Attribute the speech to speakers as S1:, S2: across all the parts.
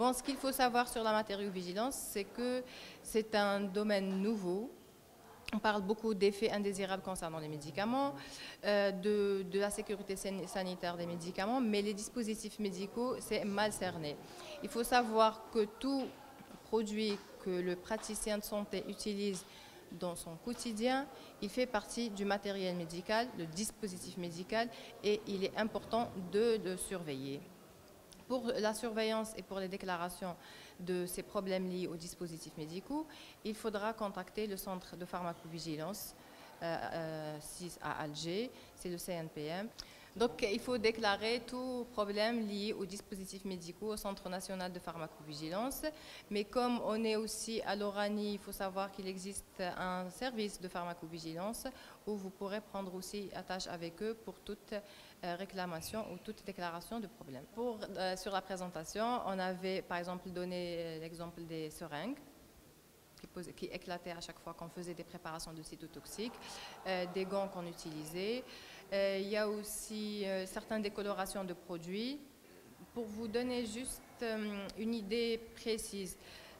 S1: Bon, ce qu'il faut savoir sur la matériovigilance, c'est que c'est un domaine nouveau. On parle beaucoup d'effets indésirables concernant les médicaments, de la sécurité sanitaire des médicaments, mais les dispositifs médicaux, c'est mal cerné. Il faut savoir que tout produit que le praticien de santé utilise dans son quotidien, il fait partie du matériel médical, le dispositif médical, et il est important de le surveiller. Pour la surveillance et pour les déclarations de ces problèmes liés aux dispositifs médicaux, il faudra contacter le centre de pharmacovigilance à Alger, c'est le CNPM. Donc il faut déclarer tout problème lié aux dispositifs médicaux au Centre national de pharmacovigilance. Mais comme on est aussi à l'Oranie, il faut savoir qu'il existe un service de pharmacovigilance où vous pourrez prendre aussi attache avec eux pour toute réclamation ou toute déclaration de problème. Sur la présentation, on avait par exemple donné l'exemple des seringues qui éclataient à chaque fois qu'on faisait des préparations de cytotoxiques, des gants qu'on utilisait. Il y a aussi certaines décolorations de produits. Pour vous donner juste une idée précise,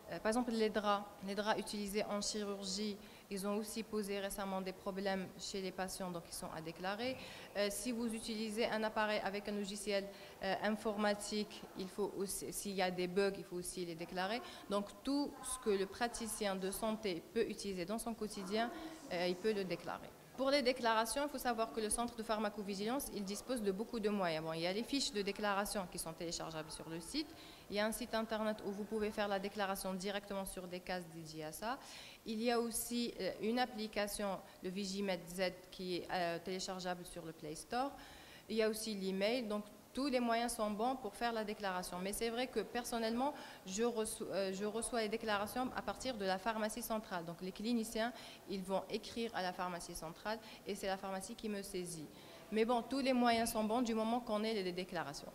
S1: par exemple les draps utilisés en chirurgie, ils ont aussi posé récemment des problèmes chez les patients, donc ils sont à déclarer. Si vous utilisez un appareil avec un logiciel informatique, s'il y a des bugs, il faut aussi les déclarer. Donc tout ce que le praticien de santé peut utiliser dans son quotidien, il peut le déclarer. Pour les déclarations, il faut savoir que le centre de pharmacovigilance, il dispose de beaucoup de moyens. Bon, il y a les fiches de déclaration qui sont téléchargeables sur le site. Il y a un site internet où vous pouvez faire la déclaration directement sur des cases dédiées à ça. Il y a aussi une application, le Vigimed Z, qui est téléchargeable sur le Play Store. Il y a aussi l'email. Donc, tous les moyens sont bons pour faire la déclaration. Mais c'est vrai que personnellement, je reçois les déclarations à partir de la pharmacie centrale. Donc les cliniciens, ils vont écrire à la pharmacie centrale et c'est la pharmacie qui me saisit. Mais bon, tous les moyens sont bons du moment qu'on ait les déclarations.